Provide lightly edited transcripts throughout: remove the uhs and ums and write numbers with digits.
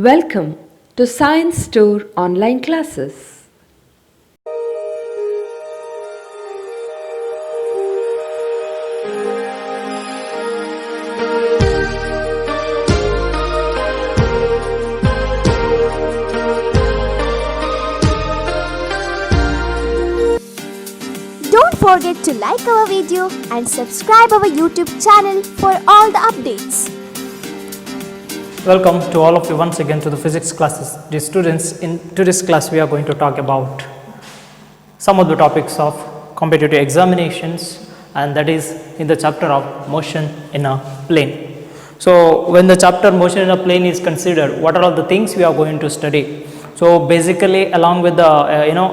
Welcome to Science Store online classes. Don't forget to like our video and subscribe our YouTube channel for all the updates. Welcome to all of you once again to the physics classes. Dear students, in today's class we are going to talk about some of the topics of competitive examinations, and that is in the chapter of motion in a plane. So when the chapter motion in a plane is considered, what are all the things we are going to study? So basically along with the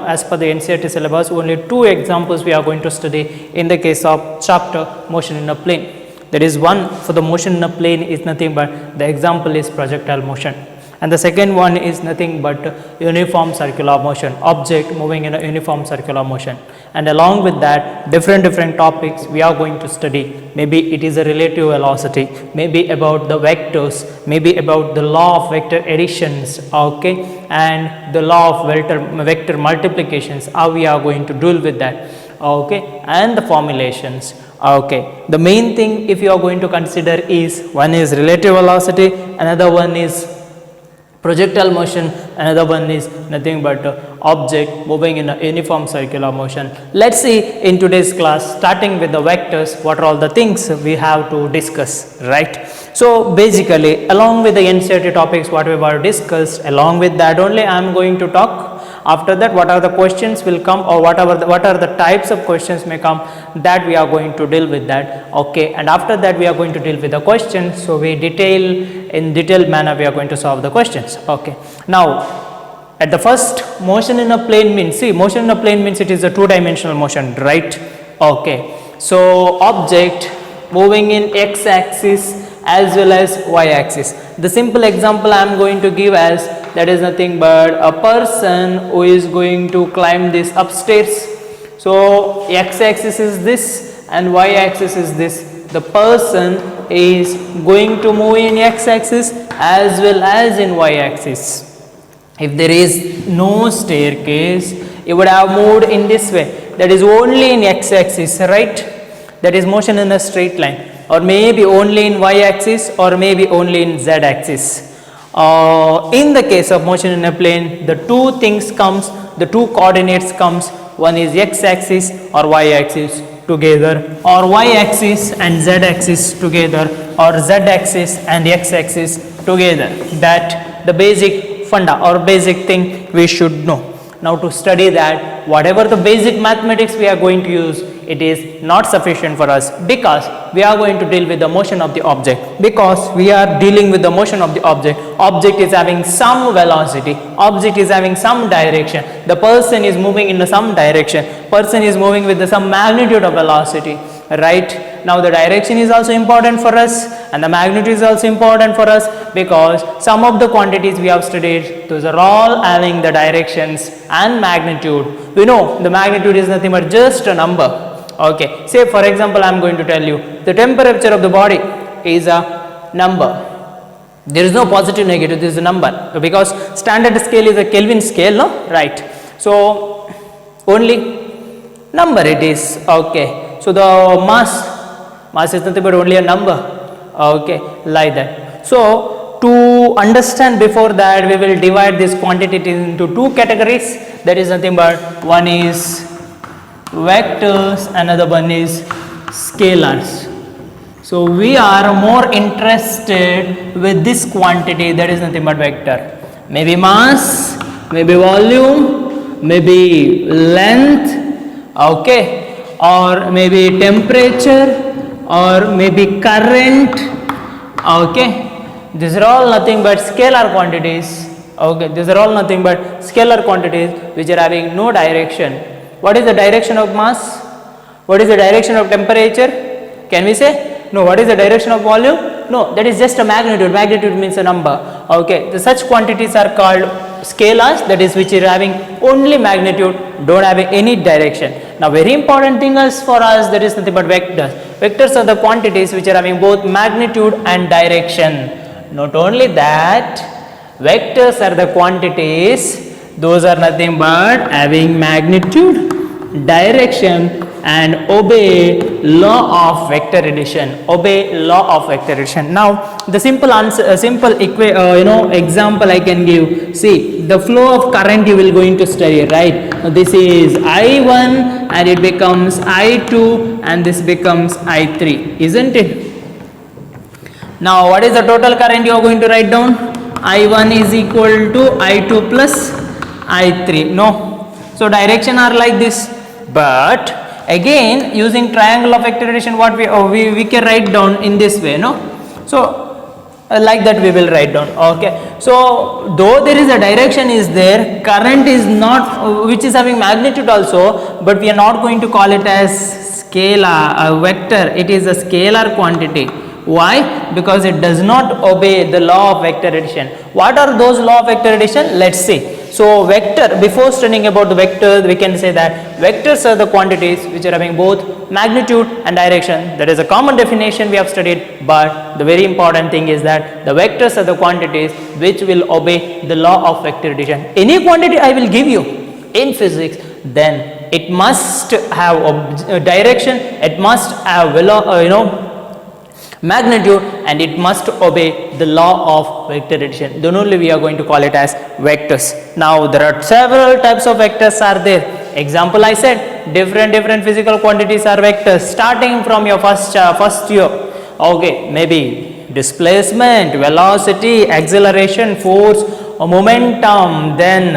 as per the NCERT syllabus, only two examples we are going to study in the case of chapter motion in a plane. There is one for the motion in a plane is nothing but the example is projectile motion, and the second one is nothing but uniform circular motion, object moving in a uniform circular motion. And along with that, different topics we are going to study. Maybe it is a relative velocity, maybe about the vectors, maybe about the law of vector additions, okay, and the law of vector multiplications, how we are going to deal with that, okay, and the formulations. Okay, the main thing if you are going to consider is one is relative velocity, another one is projectile motion, another one is nothing but object moving in a uniform circular motion. Let's see in today's class, starting with the vectors, what are all the things we have to discuss, right? So basically along with the NCERT topics what we have discussed, along with that only I am going to talk. After that, what are the questions will come, or what are the types of questions may come, that we are going to deal with that, okay. And after that we are going to deal with the questions, so in detailed manner we are going to solve the questions, okay. Now at the first, motion in a plane means, see, motion in a plane means it is a two-dimensional motion, right? Okay, so object moving in x-axis as well as y-axis. The simple example I am going to give as, that is nothing but a person who is going to climb this upstairs. So x-axis is this and y-axis is this. The person is going to move in x-axis as well as in y-axis. If there is no staircase, it would have moved in this way, that is only in x-axis, right? That is motion in a straight line, or maybe only in y-axis, or maybe only in z-axis. In the case of motion in a plane, the two things comes, the two coordinates comes, one is x-axis or y-axis together, or y-axis and z-axis together, or z-axis and x-axis together. That the basic funda or basic thing we should know. Now to study that, whatever the basic mathematics we are going to use, it is not sufficient for us, because we are going to deal with the motion of the object. Because we are dealing with the motion of the object, object is having some velocity, object is having some direction, the person is moving in some direction, person is moving with some magnitude of velocity, right? Now the direction is also important for us, and the magnitude is also important for us, because some of the quantities we have studied, those are all having the directions and magnitude. We know the magnitude is nothing but just a number. Okay, say for example I am going to tell you the temperature of the body is a number. There is no positive negative, this is a number, because standard scale is a Kelvin scale, no, right? So only number it is, okay. So the mass is nothing but only a number, okay, like that. So to understand, before that we will divide this quantity into two categories, that is nothing but one is vectors, another one is scalars. So we are more interested with this quantity, that is nothing but vector. Maybe mass, maybe volume, maybe length, okay, or maybe temperature, or maybe current, okay. These are all nothing but scalar quantities, okay. These are all nothing but scalar quantities which are having no direction. What is the direction of mass? What is the direction of temperature? Can we say? No. What is the direction of volume? No, that is just a magnitude. Magnitude means a number, okay. Such quantities are called scalars, that is which are having only magnitude, don't have any direction. Now very important thing is for us, that is nothing but vectors. Vectors are the quantities which are having both magnitude and direction. Not only that, Vectors are the quantities, those are nothing but having magnitude, direction and obey law of vector addition. Obey law of vector addition. Now the simple answer, simple example I can give. See, the flow of current you will going to study, right? This is I1 and it becomes I2 and this becomes I3, isn't it? Now what is the total current you are going to write down? I1 is equal to I2 plus I3. No. So direction are like this. But again using triangle of vector addition, what we can write down in this way, no? So like that we will write down. Okay, so though there is a direction is there, current is not, which is having magnitude also, but we are not going to call it as scalar, a vector. It is a scalar quantity. Why? Because it does not obey the law of vector addition. What are those law of vector addition? Let's see. So vector, before studying about the vectors, we can say that vectors are the quantities which are having both magnitude and direction. That is a common definition we have studied, but the very important thing is that the vectors are the quantities which will obey the law of vector addition. Any quantity I will give you in physics, then it must have direction, it must have magnitude, and it must obey the law of vector addition. Then only we are going to call it as vectors. Now there are several types of vectors are there. Example I said, different physical quantities are vectors starting from your first year. Okay, maybe displacement, velocity, acceleration, force, momentum, then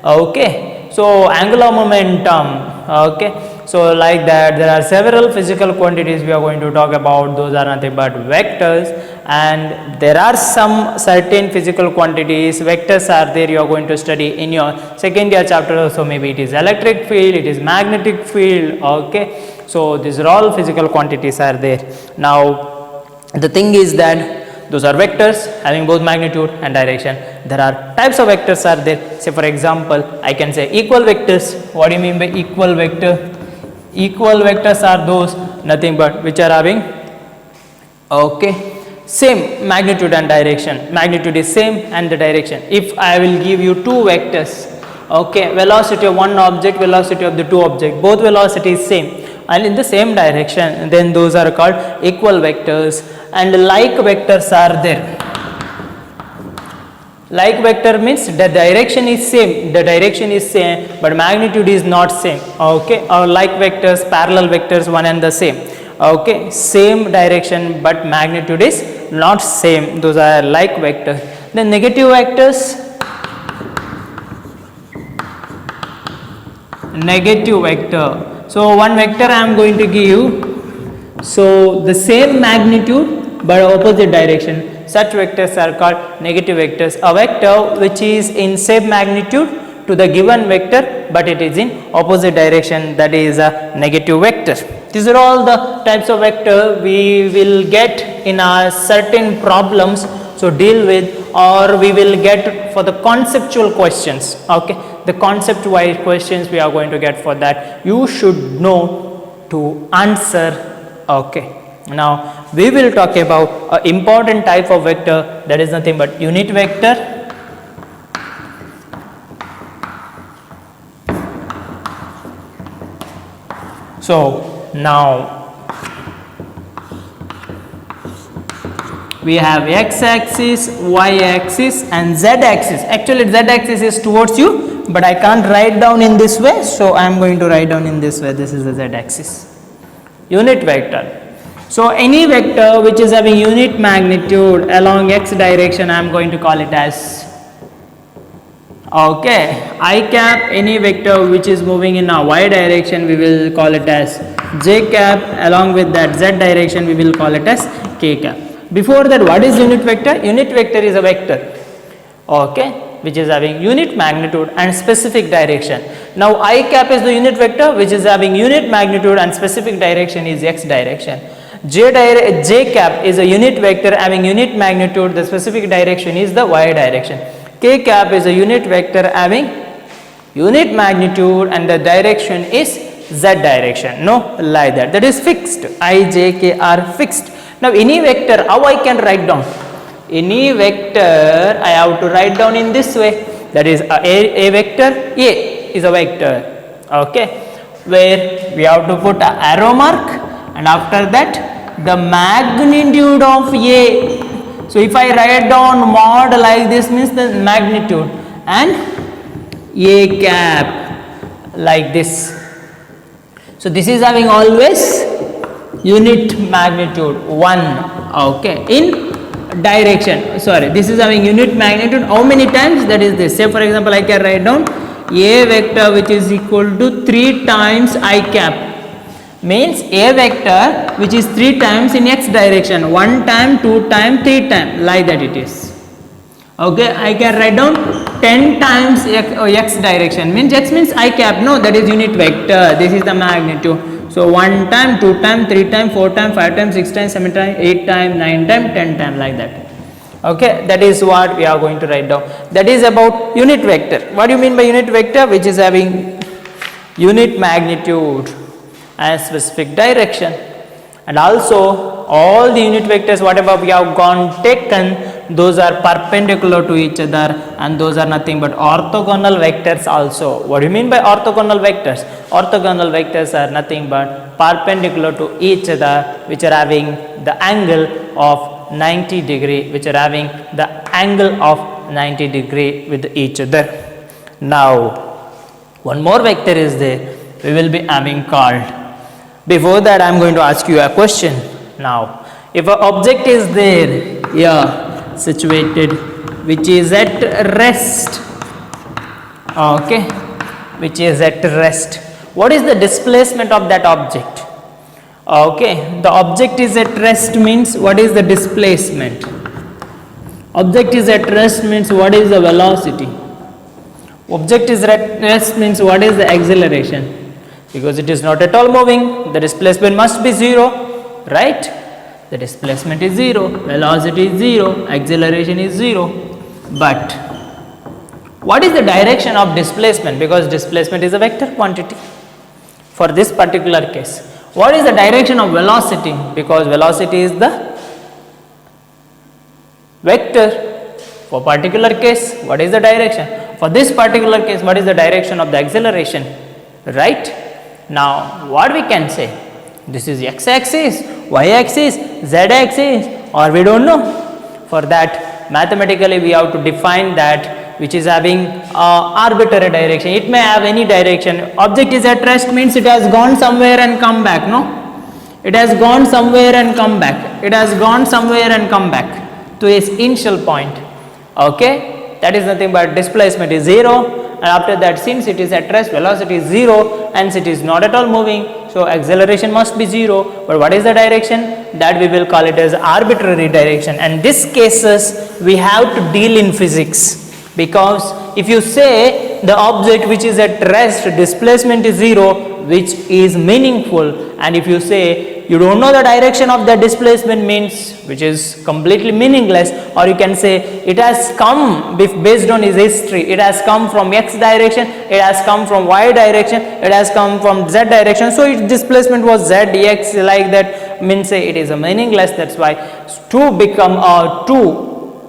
okay, so angular momentum. Okay, so like that there are several physical quantities we are going to talk about. Those are nothing but vectors, and there are some certain physical quantities, vectors are there, you are going to study in your second year chapter. So maybe it is electric field, it is magnetic field. Okay, so these are all physical quantities are there. Now the thing is that those are vectors having both magnitude and direction. There are types of vectors are there. Say for example, I can say equal vectors. What do you mean by equal vector? Equal vectors are those nothing but which are having same magnitude and direction. Magnitude is same and the direction. If I will give you two vectors, velocity of one object, velocity of the two objects, both velocity is same and in the same direction, then those are called equal vectors. And like vectors are there. Like vector means the direction is same, but magnitude is not same. Okay, or like vectors, parallel vectors, one and the same. Okay, same direction but magnitude is not same. Those are like vectors. Then negative vectors. Negative vector. So one vector I am going to give you. So the same magnitude but opposite direction. Such vectors are called negative vectors. A vector which is in same magnitude to the given vector but it is in opposite direction, that is a negative vector. These are all the types of vector we will get in our certain problems, so deal with, or we will get for the conceptual questions. Okay, the concept wise questions we are going to get for that. You should know to answer. Okay. Now we will talk about an important type of vector, that is nothing but unit vector. So now we have x axis, y axis and z axis. Actually z axis is towards you, but I can't write down in this way, so I am going to write down in this way. This is the z axis. Unit vector. So any vector which is having unit magnitude along x direction, I am going to call it as I cap. Any vector which is moving in a y direction, we will call it as j cap. Along with that z direction, we will call it as k cap. Before that, what is unit vector? Unit vector is a vector which is having unit magnitude and specific direction. Now I cap is the unit vector which is having unit magnitude and specific direction is x direction. J cap is a unit vector having unit magnitude, the specific direction is the y direction. K cap is a unit vector having unit magnitude and the direction is z direction. No, like that. That is fixed. I, j, k are fixed. Now any vector, how I can write down? any vector I have to write down in this way, that is a vector, A is a vector, okay, where we have to put an arrow mark and after that the magnitude of A. So if I write down mod like this means the magnitude, and A cap like this. So this is having always unit magnitude 1, okay, in direction, sorry, this is having unit magnitude how many times, that is this. Say for example I can write down A vector which is equal to 3 times I cap, means A vector which is 3 times in x direction, 1 time, 2 time, 3 time, like that it is. Okay, I can write down 10 times x direction, means x means I cap, no, that is unit vector, this is the magnitude. So 1 time, 2 time, 3 time, 4 time, 5 time, 6 time, 7 time, 8 time, 9 time, 10 time, like that. Okay, that is what we are going to write down. That is about unit vector. What do you mean by unit vector? Which is having unit magnitude and specific direction. And also all the unit vectors whatever we have taken, those are perpendicular to each other and those are nothing but orthogonal vectors also. What do you mean by orthogonal vectors? Orthogonal vectors are nothing but perpendicular to each other, which are having the angle of 90 degree, which are having the angle of 90 degree with each other. Now one more vector is there, we will be having called. Before that I am going to ask you a question. Now if an object is there here situated which is at rest, okay, which is at rest, what is the displacement of that object? Okay, the object is at rest means what is the displacement? Object is at rest means what is the velocity? Object is at rest means what is the acceleration? Because it is not at all moving, the displacement must be 0, right? The displacement is 0, velocity is 0, acceleration is 0. But what is the direction of displacement? Because displacement is a vector quantity for this particular case. What is the direction of velocity? Because velocity is the vector. For particular case, what is the direction? For this particular case, what is the direction of the acceleration? Right? Now what we can say? This is x axis, y axis, z axis, or we don't know. For that mathematically we have to define that which is having arbitrary direction. It may have any direction. Object is at rest means it has gone somewhere and come back, no? It has gone somewhere and come back. It has gone somewhere and come back to its initial point. Okay, that is nothing but displacement is 0. And after that, since it is at rest, velocity is 0 and it is not at all moving, so acceleration must be 0. But what is the direction? That we will call it as arbitrary direction. And these cases we have to deal in physics, because if you say the object which is at rest displacement is 0, which is meaningful, and if you say you don't know the direction of the displacement means which is completely meaningless, or you can say it has come based on its history, it has come from x direction, it has come from y direction, it has come from z direction, so its displacement was z x, like that, means say it is a meaningless. That's why to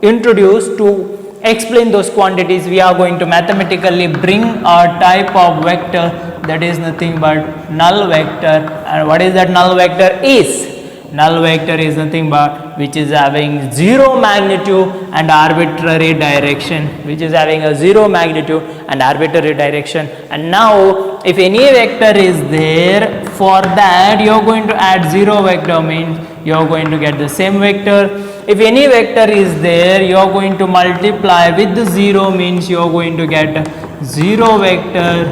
introduce to explain those quantities we are going to mathematically bring a type of vector that is nothing but null vector. And what is that null vector is? Null vector is nothing but which is having 0 magnitude and arbitrary direction, which is having a 0 magnitude and arbitrary direction. And now if any vector is there, for that you are going to add 0 vector, means you are going to get the same vector. If any vector is there, you are going to multiply with the 0, means you are going to get 0 vector,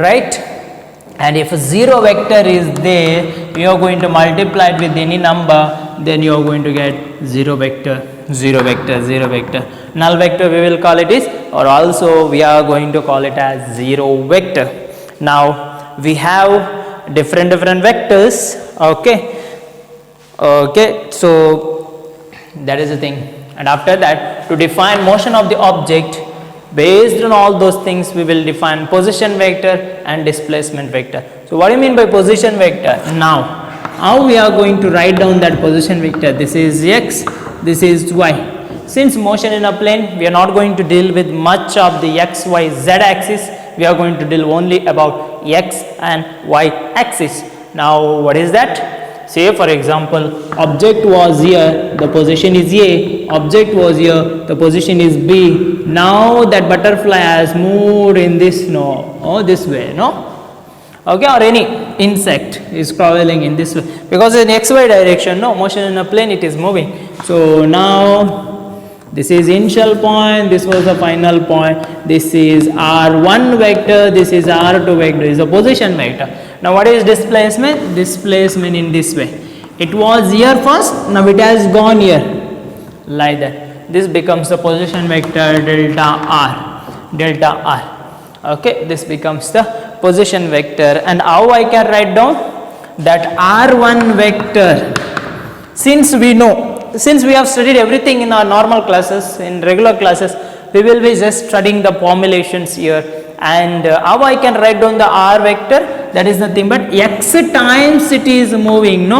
right? And if a 0 vector is there, you are going to multiply it with any number, then you are going to get 0 vector, 0 vector, 0 vector. Null vector we will call it is, or also we are going to call it as 0 vector. Now we have different vectors, okay, so that is the thing. And after that, to define motion of the object, based on all those things we will define position vector and displacement vector. So what do you mean by position vector? Now how we are going to write down that position vector? This is x, this is y. since motion in a plane, we are not going to deal with much of the x, y, z axis. We are going to deal only about x and y axis. Now, what is that? Say for example, object was here, the position is A, object was here, the position is B. Now that butterfly has moved in this, this way, okay, or any insect is traveling in this way, because in xy direction, motion in a plane, it is moving. So now this is initial point, this was the final point, this is r1 vector, this is r2 vector, is a position vector. Now what is displacement? Displacement in this way. It was here first, now it has gone here, like that. This becomes the position vector delta r. Okay, this becomes the position vector. And how I can write down that r1 vector? Since we have studied everything in our normal classes, in regular classes, we will be just studying the formulations here. And how I can write down the r vector? That is nothing but x times it is moving,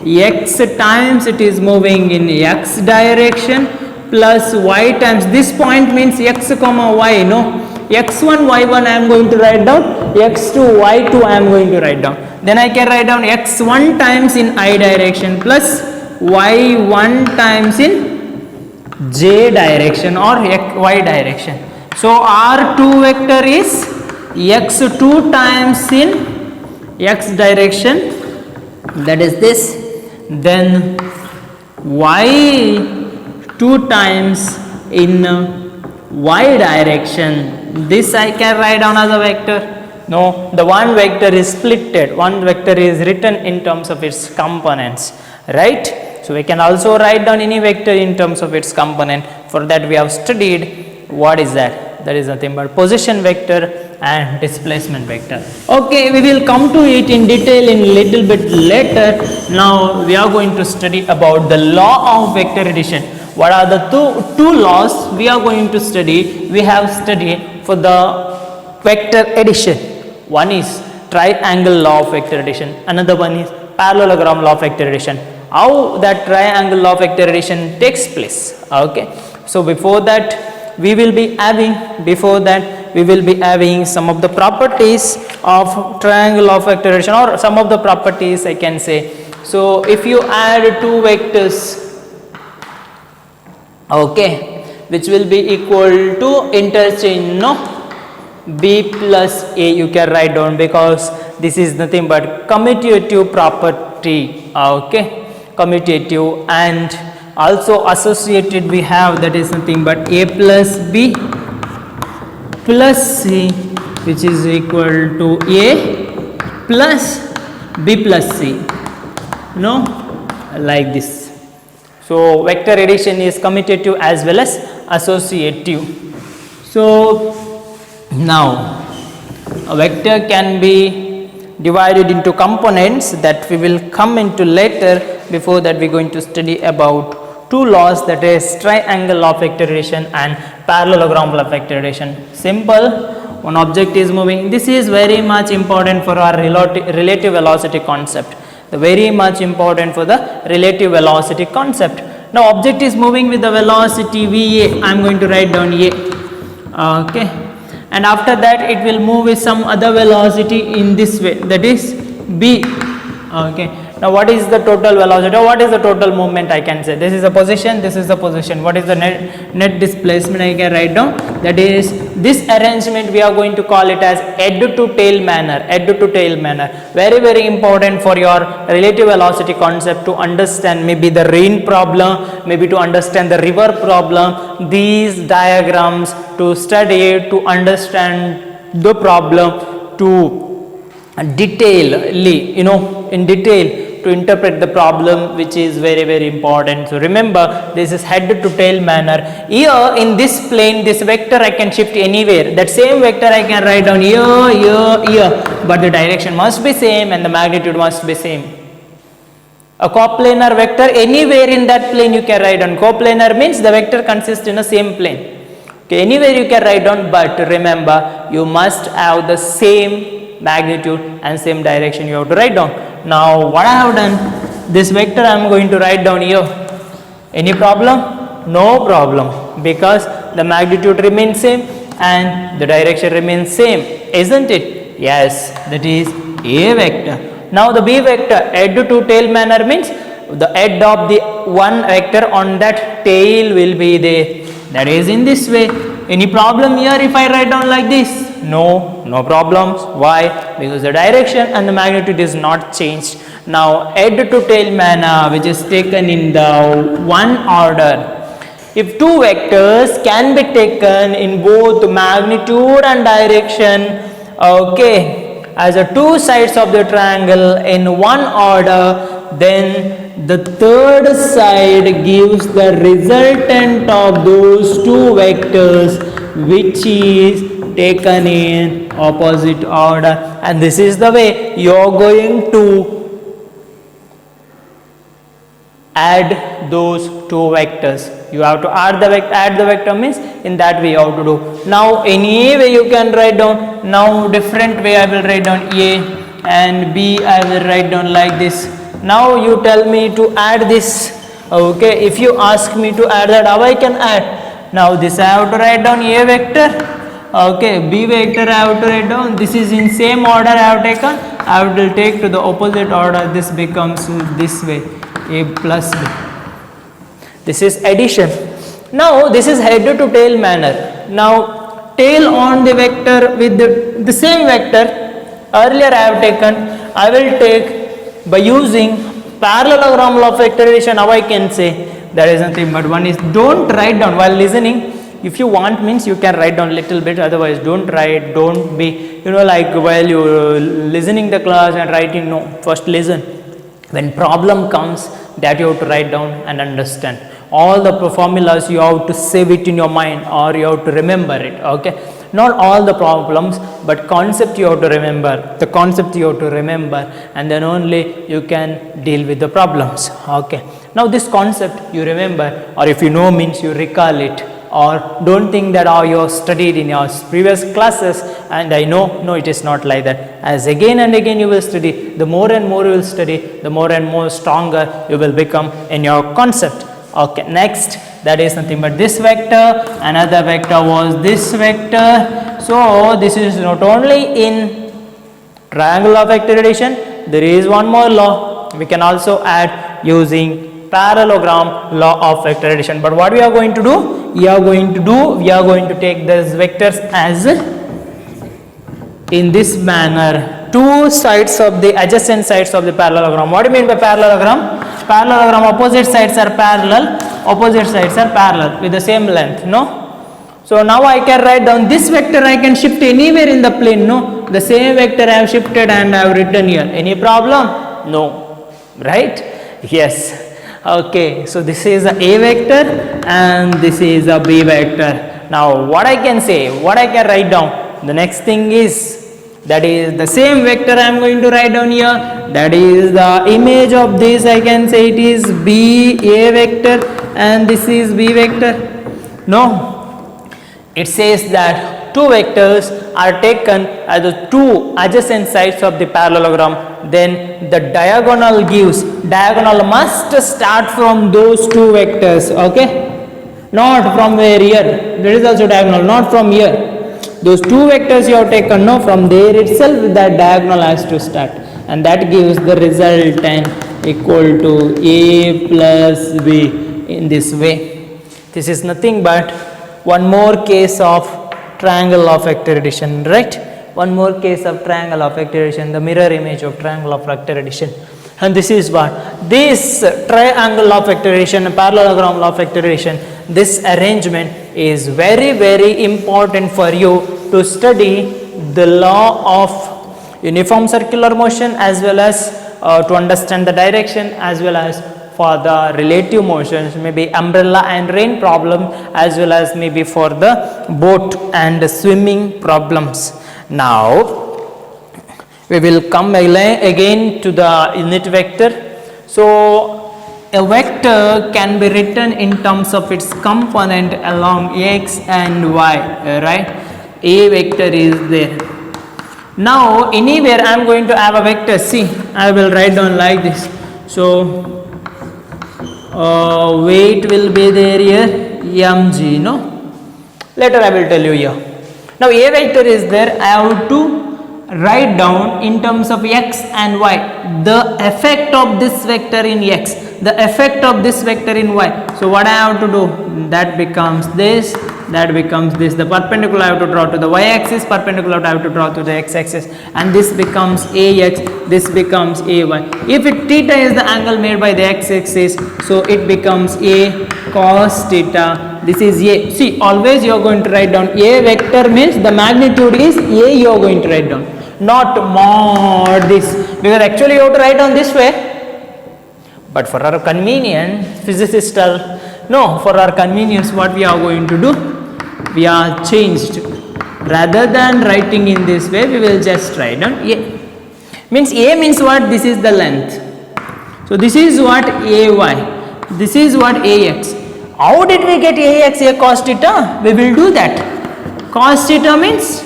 x times it is moving in x direction plus y times, this point means x comma y, x1 y1 I am going to write down, x2 y2 I am going to write down. Then I can write down x1 times in I direction plus y1 times in j direction or y direction. So r2 vector is x2 times in x direction, that is this, then y2 times in y direction, this I can write down as a vector. No, the one vector is splitted, one vector is written in terms of its components, right? So we can also write down any vector in terms of its component. For that we have studied, what is that? That is nothing but position vector and displacement vector. Okay, we will come to it in detail in little bit later. Now we are going to study about the law of vector addition. What are the two laws we are going to study? We have studied for the vector addition. One is triangle law of vector addition, another one is parallelogram law of vector addition. How that triangle law of vector addition takes place. Okay, so before that we will be having some of the properties of triangle of vector addition, or some of the properties I can say. So if you add two vectors, okay, which will be equal to interchange, b plus a, you can write down, because this is nothing but commutative property. Okay, commutative, and also associated we have, that is nothing but a plus b plus c, which is equal to a plus b plus c, like this. So vector addition is commutative as well as associative. So now a vector can be divided into components that we will come into later. Before that we are going to study about two laws, that is triangle law of vector addition and parallelogram law of vector addition. Simple, one object is moving. This is very much important for our relative velocity concept. Very much important for the relative velocity concept. Now object is moving with the velocity va, I am going to write down a. Okay, and after that it will move with some other velocity in this way, that is b. Okay, now what is the total velocity, or what is the total movement? I can say this is a position, this is the position. What is the net displacement? I can write down, that is this arrangement we are going to call it as head to tail manner. Very very important for your relative velocity concept to understand, maybe the rain problem, maybe to understand the river problem. These diagrams to study, to understand the problem, to detailedly, in detail to interpret the problem, which is very very important. So remember, this is head to tail manner. Here in this plane, this vector I can shift anywhere. That same vector I can write down here, but the direction must be same and the magnitude must be same. A coplanar vector, anywhere in that plane you can write down. Coplanar means the vector consists in the same plane. Okay, anywhere you can write down, but remember you must have the same magnitude and same direction you have to write down. Now what I have done, this vector I am going to write down here. Any problem? No problem, because the magnitude remains same and the direction remains same, isn't it? Yes, that is A vector. Now the B vector, head to tail manner, means the head of the one vector on that tail will be there. That is in this way. Any problem here if I write down like this? No problems. Why? Because the direction and the magnitude is not changed. Now head to tail manner, which is taken in the one order. If two vectors can be taken in both magnitude and direction, okay, as a two sides of the triangle in one order, then the third side gives the resultant of those two vectors, which is taken in opposite order. And this is the way you are going to add those two vectors. You have to add the vector means in that way you have to do. Now any way you can write down. Now different way I will write down A and B I will write down like this. Now you tell me to add this. Okay, if you ask me to add that, how I can add? Now this I have to write down A vector. Okay, B vector I have to write down. This is in same order I have taken. I will take to the opposite order. This becomes this way, A plus B. This is addition. Now this is head to tail manner. Now tail on the vector with the same vector earlier I have taken, I will take by using parallelogram law of factorization. How I can say? That is nothing but one is, don't write down while listening. If you want means you can write down little bit, otherwise don't write, don't be like while you listening the class and writing. No, first listen. When problem comes, that you have to write down and understand. All the formulas you have to save it in your mind or you have to remember it. Okay, not all the problems, but concept you have to remember. The concept you have to remember, and then only you can deal with the problems. Okay, now this concept you remember, or if you know means you recall it, or don't think that you have studied in your previous classes and I know. No, it is not like that. As again and again you will study, the more and more you will study, the more and more stronger you will become in your concept. Okay, next, that is nothing but this vector, another vector was this vector. So this is not only in triangle of vector addition, there is one more law we can also add using parallelogram law of vector addition. But what we are going to do? We are going to take these vectors as in this manner, two sides of the adjacent sides of the parallelogram. What do you mean by parallelogram? Parallelogram, opposite sides are parallel, with the same length, no? So now I can write down this vector, I can shift anywhere in the plane, no? The same vector I have shifted and I have written here. Any problem? No, right? Yes. Okay, so this is a A vector and this is a B vector. Now what I can say, what I can write down? The next thing is, that is the same vector I am going to write down here. That is the image of this, I can say it is B A vector and this is B vector. No, it says that two vectors are taken as the two adjacent sides of the parallelogram, then the diagonal must start from those two vectors. Okay, not from where here, there is also diagonal, not from here. Those two vectors you have taken, no, from there itself that diagonal has to start, and that gives the resultant equal to A plus B in this way. This is nothing but one more case of triangle of vector addition, right? One more case of triangle of vector addition, the mirror image of triangle of vector addition. And this is what? This triangle of vector addition, parallelogram of vector addition, this arrangement is very, very important for you to study the law of uniform circular motion, as well as to understand the direction, as well as for the relative motions, maybe umbrella and rain problem, as well as maybe for the boat and swimming problems. Now we will come again to the unit vector. So a vector can be written in terms of its component along x and y, right? A vector is there. Now anywhere I am going to have a vector, see, I will write down like this. So weight will be there here mg, no? Later I will tell you here. Now a vector is there, I have to write down in terms of x and y the effect of this vector in x, the effect of this vector in y. So what I have to do, that becomes this, that becomes this, the perpendicular I have to draw to the y axis, perpendicular I have to draw to the x axis, and this becomes ax, this becomes ay. If it theta is the angle made by the x axis, so it becomes a cos theta, this is a. See, always you are going to write down a vector means the magnitude is a, you are going to write down, not mod this, because actually you have to write down this way. But for our convenience, physicists are, no, for our convenience what we are going to do, we are changed, rather than writing in this way we will just write down a. Means a means what, this is the length, so this is what ay, this is what ax. How did we get ax, a cos theta? We will do that. Cos theta means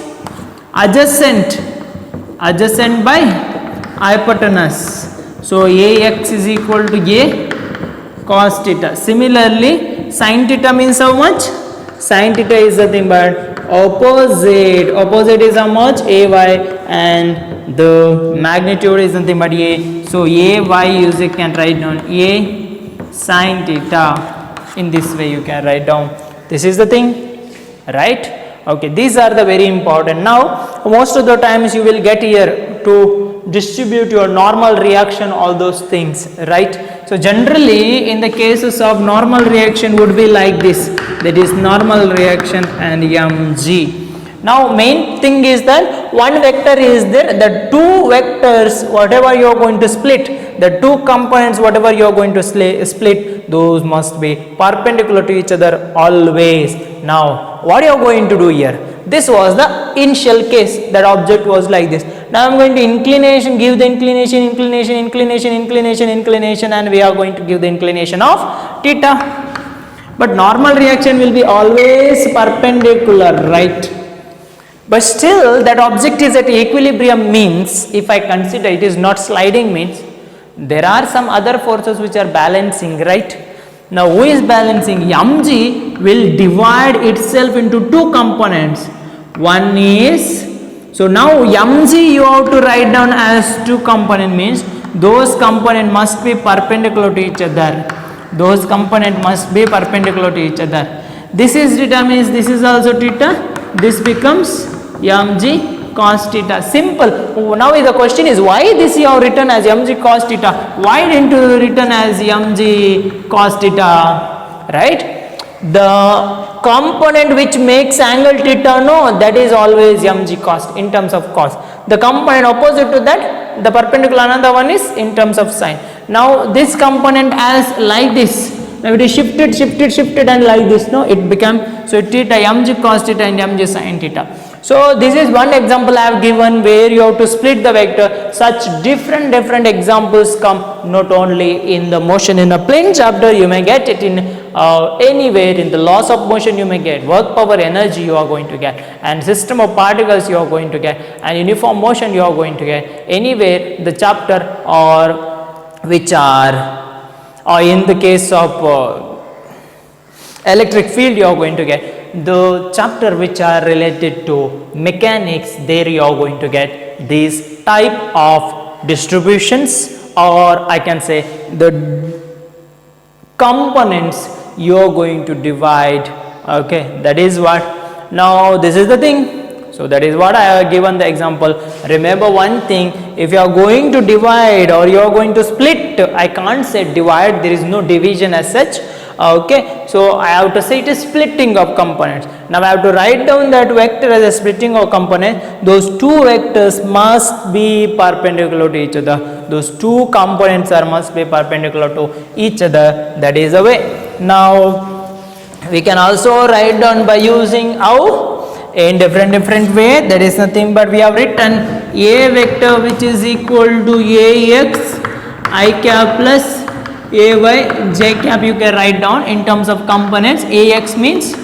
adjacent by hypotenuse. So ax is equal to a cos theta. Similarly, sin theta means how much? Sin theta is nothing but opposite. Opposite is how much? Ay, and the magnitude is nothing but a. So ay you can write down a sin theta. In this way you can write down. This is the thing, right? Okay, these are the very important. Now most of the times you will get here to distribute your normal reaction, all those things, right? So generally in the cases of normal reaction would be like this, that is normal reaction and mg. Now main thing is that one vector is there, the two vectors whatever you are going to split, the two components whatever you are going to split, those must be perpendicular to each other always. Now what you are going to do here, this was the initial case, that object was like this. Now I am going to inclination, give the inclination, and we are going to give the inclination of theta. But normal reaction will be always perpendicular, right? But still that object is at equilibrium means, if I consider it is not sliding means, there are some other forces which are balancing, right? Now who is balancing? mg will divide itself into two components. One is, so now mg you have to write down as two component, means those component must be perpendicular to each other. Those component must be perpendicular to each other. This is theta means this is also theta, this becomes mg cos theta. Simple. Now the question is, why this you have written as mg cos theta? Why didn't you written as mg cos theta? Right? The component which makes angle theta, no, that is always mg cos in terms of cos. The component opposite to that, the perpendicular another one is in terms of sine. Now this component as like this. Now it is shifted and like this, no, it became, so theta mg cos theta and mg sin theta. So this is one example I have given where you have to split the vector. Such different examples come not only in the motion in a plane chapter, you may get it in anywhere. In the laws of motion you may get, work, power, energy you are going to get, and system of particles you are going to get, and uniform motion you are going to get. Anywhere the chapter or which are, or in the case of electric field you are going to get, the chapter which are related to mechanics, there you are going to get these type of distributions, or I can say the components you are going to divide. Okay, that is what. Now this is the thing. So that is what I have given the example. Remember one thing, if you are going to divide or you are going to split, I can't say divide, there is no division as such. Okay, so I have to say it is splitting of components. Now I have to write down that vector as a splitting of component. Those two vectors must be perpendicular to each other. Those two components must be perpendicular to each other. That is the way. Now we can also write down by using how? In different way. That is nothing but we have written a vector which is equal to ax I cap plus ay j cap, you can write down in terms of components. Ax means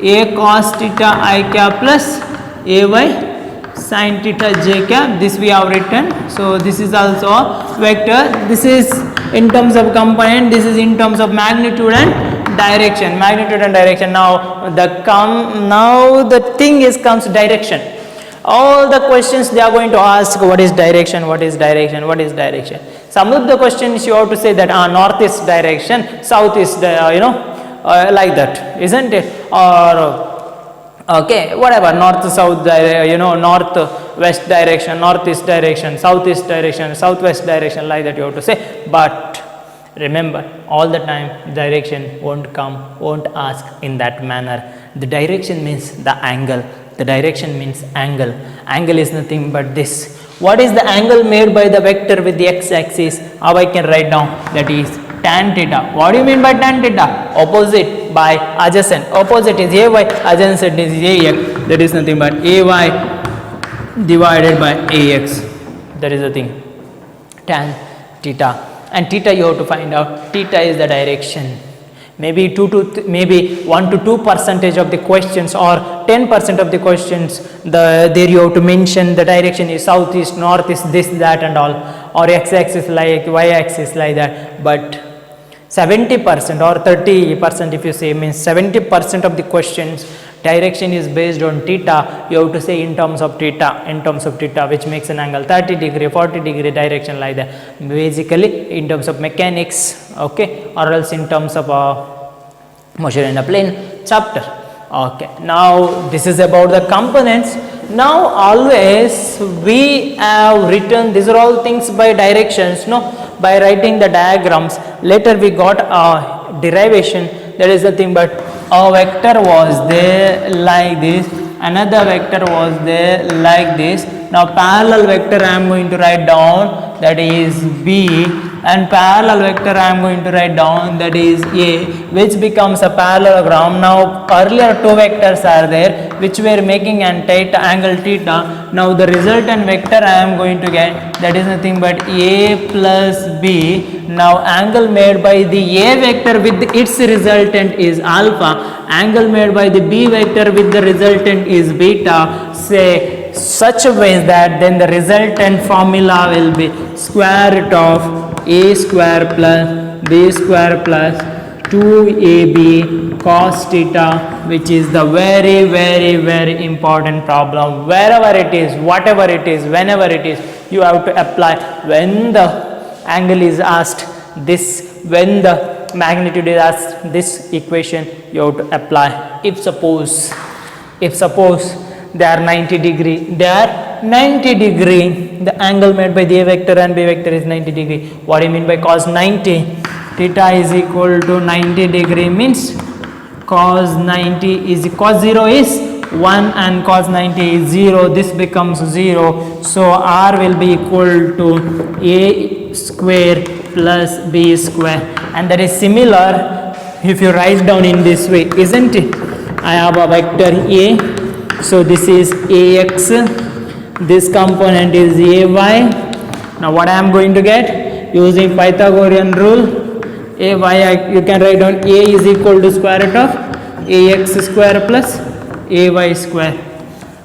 a cos theta I cap plus ay Sin theta j cap, this we have written. So this is also a vector. This is in terms of component, this is in terms of magnitude and direction. Magnitude and direction. Now the thing is comes direction. All the questions they are going to ask, what is direction, what is direction, what is direction. Some of the questions you have to say that north is direction, south is like that, isn't it? Or okay, whatever, north south, north west direction, northeast direction, southeast direction, southwest direction, like that you have to say. But remember, all the time direction won't ask in that manner. The direction means the angle. The direction means angle. Angle is nothing but this. What is the angle made by the vector with the x-axis? How I can write down? That is tan theta. What do you mean by tan theta? Opposite by adjacent. Opposite is ay, adjacent is ax. That is nothing but ay divided by ax. That is the thing. Tan theta. And theta you have to find out. Theta is the direction. Maybe 1 to 2% of the questions or 10% of the questions, there you have to mention the direction is southeast, northeast, this, that and all, or x-axis like y-axis like that. But 70% or 30% if you say, means 70% of the questions direction is based on theta. You have to say in terms of theta, which makes an angle 30 degree, 40 degree direction, like that. Basically in terms of mechanics, okay, or else in terms of motion in a plane chapter. Okay, now this is about the components. Now always we have written, these are all things by directions, by writing the diagrams. Later we got a derivation, that is the thing, but a vector was there like this, another vector was there like this. Now parallel vector I am going to write down, that is B, and parallel vector I am going to write down, that is A, which becomes a parallelogram. Now earlier two vectors are there which were making an angle theta. Now the resultant vector I am going to get, that is nothing but A plus B. Now angle made by the A vector with its resultant is alpha, angle made by the B vector with the resultant is beta. Say such a way that then the resultant formula will be square root of A square plus B square plus 2AB cos theta, which is the very important problem. Wherever it is, whatever it is, whenever it is, you have to apply. When the angle is asked this, when the magnitude is asked this equation, you have to apply. If suppose they are 90 degree, the angle made by the A vector and B vector is 90 degree. What do you mean by cos 90? Theta is equal to 90 degree means cos 90 is cos 0 is 1 and cos 90 is 0. This becomes 0. So R will be equal to A square plus B square, and that is similar if you write down in this way, isn't it? I have a vector A, so this is AX, this component is AY. Now what I am going to get, using Pythagorean rule, AY, you can write down A is equal to square root of AX square plus AY square.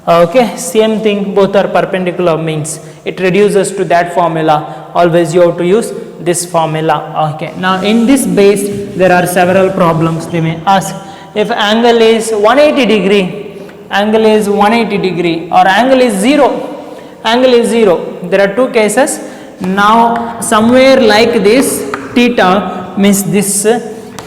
Okay, same thing, both are perpendicular, means it reduces to that formula. Always you have to use this formula. Okay, now in this base there are several problems they may ask. If angle is 180 degree, angle is 180 degree, or angle is 0, there are two cases. Now somewhere like this, theta means this.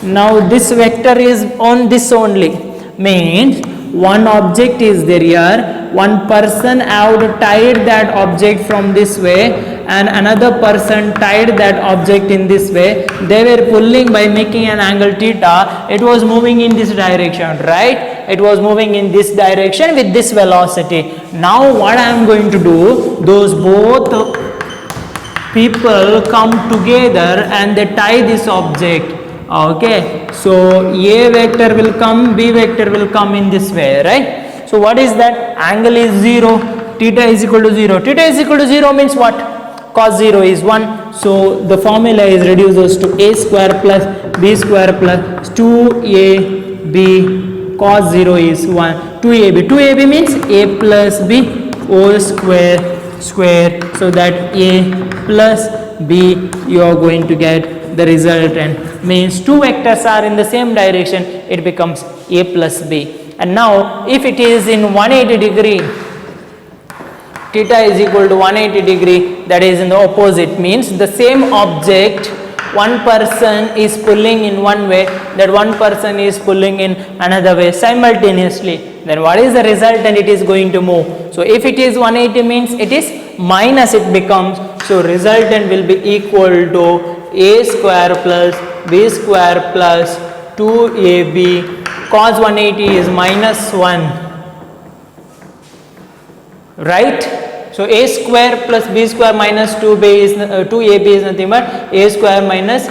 Now this vector is on this only, means one object is there here, one person have tied that object from this way and another person tied that object in this way. They were pulling by making an angle theta. It was moving in this direction, right? It was moving in this direction with this velocity. Now what I am going to do, those both people come together and they tie this object. Okay, so A vector will come, B vector will come in this way, right? So what is that? Angle is 0, theta is equal to 0. Theta is equal to 0 means what? Cos 0 is 1. So the formula is reduces to A square plus B square plus 2AB cos 0 is 1. 2AB means A plus B whole square so that a plus b you are going to get the resultant. Means two vectors are in the same direction, it becomes a plus b. And now if it is in 180 degree, theta is equal to 180 degree, that is in the opposite, means the same object one person is pulling in one way, that one person is pulling in another way simultaneously, then what is the resultant? It is going to move. So if it is 180 means it is minus, it becomes, so resultant will be equal to a square plus b square plus 2ab, cos 180 is minus 1, right? So a square plus b square minus 2ab is nothing but a square minus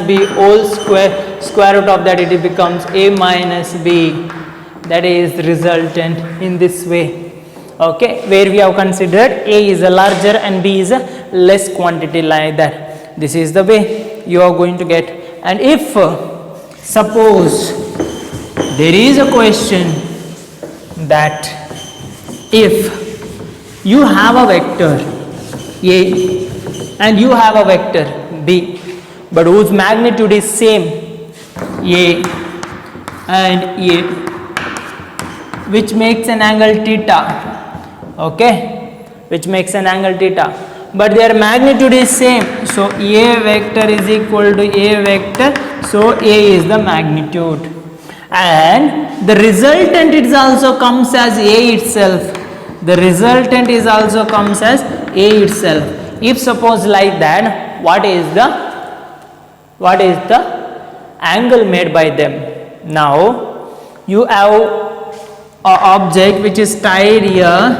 b whole square root of that, it becomes a minus b, that is resultant in this way. Okay, where we have considered a is a larger and b is a less quantity, like that. This is the way you are going to get. And if suppose there is a question that if you have a vector a and you have a vector b, but whose magnitude is same a and a, which makes an angle theta, okay, which makes an angle theta, but their magnitude is same, so a vector is equal to a vector, so a is the magnitude, and the resultant it also comes as a itself, the resultant is also comes as a itself. If suppose like that, what is the angle made by them? Now you have a object which is tied here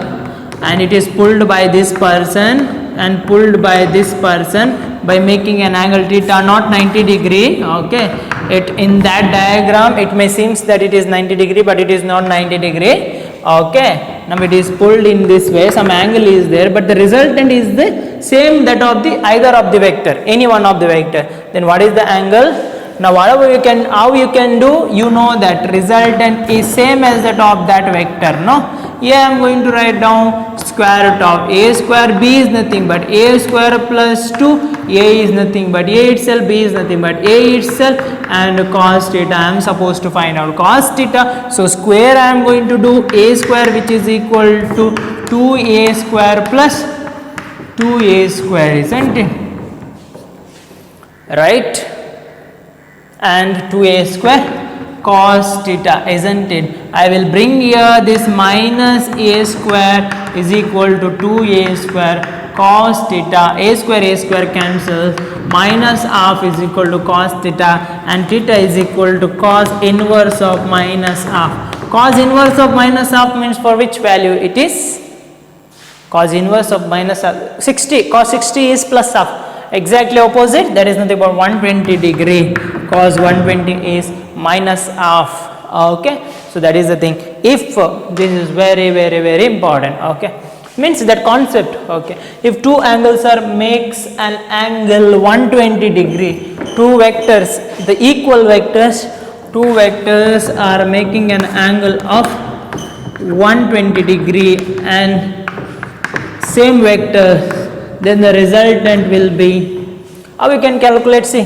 and it is pulled by this person and pulled by this person by making an angle theta, not 90 degree, okay. It in that diagram it may seems that it is 90 degree, but it is not 90 degree, okay. Now it is pulled in this way, some angle is there, but the resultant is the same that of the either of the vector, any one of the vector. Then what is the angle? Now whatever you can, how you can do, you know that resultant is same as that of that vector, no? Here I am going to write down square root of a square, b is nothing but a square plus 2, a is nothing but a itself, b is nothing but a itself, and cos theta I am supposed to find out cos theta. So square I am going to do a square, which is equal to 2a square plus 2a square, isn't it? Right? And 2a square cos theta, isn't it? I will bring here this minus a square is equal to 2a square cos theta, a square cancels, minus half is equal to cos theta, and theta is equal to cos inverse of minus half. Cos inverse of minus half means for which value it is? Cos inverse of minus half, 60, cos 60 is plus half. Exactly opposite, that is nothing but 120 degree, cos 120 is minus half, okay. So that is the thing. If this is very important, okay, means that concept, okay. If two angles are makes an angle 120 degree, two vectors, the equal vectors, two vectors are making an angle of 120 degree and same vector, then the resultant will be, how we can calculate, see,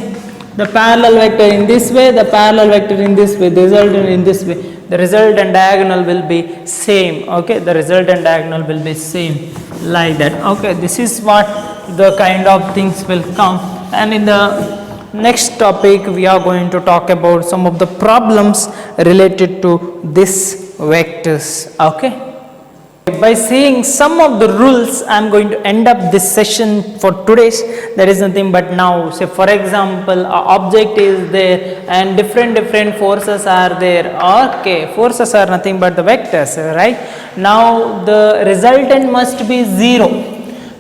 the parallel vector in this way, the parallel vector in this way, the resultant in this way, the resultant diagonal will be same, okay, the resultant diagonal will be same, like that, okay. This is what the kind of things will come, and in the next topic we are going to talk about some of the problems related to this vectors, okay. By saying some of the rules, I am going to end up this session for today's. There is nothing but now, say for example, an object is there and different forces are there, okay, forces are nothing but the vectors, right. Now the resultant must be 0.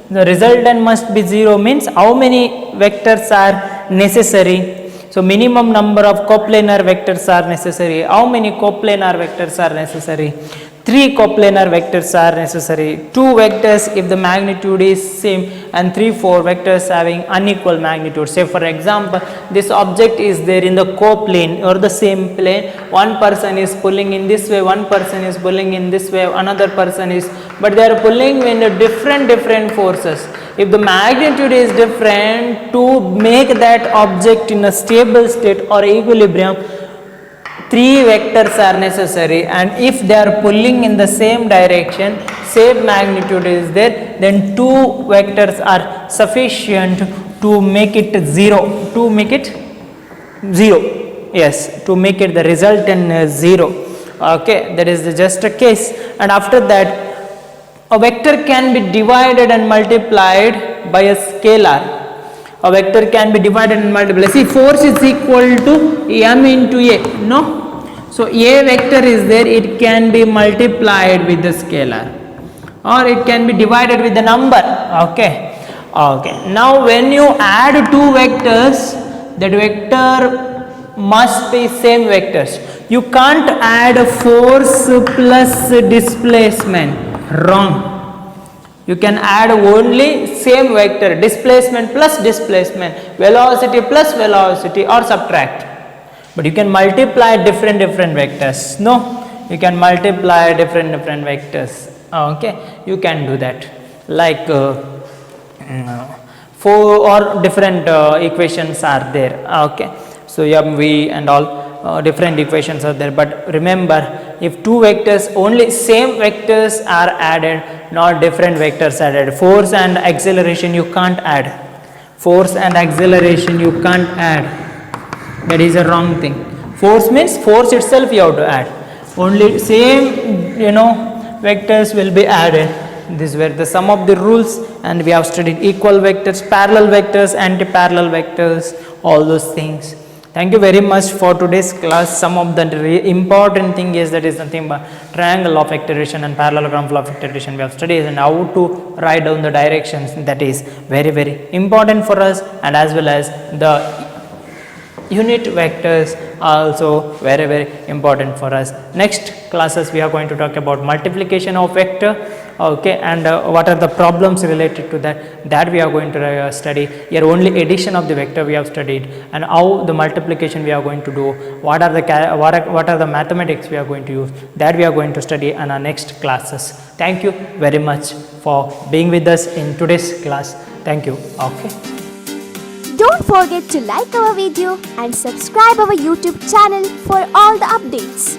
The resultant must be 0 means how many vectors are necessary? So minimum number of coplanar vectors are necessary. How many coplanar vectors are necessary? 3 coplanar vectors are necessary, 2 vectors if the magnitude is same, and 3-4 vectors having unequal magnitude. Say for example, this object is there in the coplane or the same plane, one person is pulling in this way, one person is pulling in this way, another person is, but they are pulling in the different forces. If the magnitude is different, to make that object in a stable state or equilibrium, 3 vectors are necessary, and if they are pulling in the same direction, same magnitude is there, then 2 vectors are sufficient to make it 0, to make it 0, yes, to make it the resultant 0. Okay, that is just a case. And after that, a vector can be divided and multiplied by a scalar. A vector can be divided and multiplied. See, force is equal to m into a, no? So a vector is there, it can be multiplied with the scalar, or it can be divided with the number. Okay, okay. Now when you add 2 vectors, that vector must be same vectors. You can't add force plus displacement, wrong. You can add only same vector, displacement plus displacement, velocity plus velocity, or subtract. But you can multiply different vectors. No, you can multiply different vectors. Okay, you can do that. Like 4 or different equations are there. Okay, so v and all different equations are there. But remember, if 2 vectors, only same vectors are added, not different vectors added. Force and acceleration you can't add. Force and acceleration you can't add. That is a wrong thing. Force means force itself you have to add. Only same vectors will be added. These were the sum of the rules, and we have studied equal vectors, parallel vectors, anti-parallel vectors, all those things. Thank you very much for today's class. Some of the important thing is that is nothing but triangle of iteration and parallelogram of iteration we have studied, and how to write down the directions. That is very important for us, and as well as the unit vectors are also very important for us. Next classes we are going to talk about multiplication of vector, okay, and what are the problems related to that we are going to study. Here only addition of the vector we have studied, and how the multiplication we are going to do, what are the mathematics we are going to use, that we are going to study in our next classes. Thank you very much for being with us in today's class. Thank you. Okay. Don't forget to like our video and subscribe our YouTube channel for all the updates.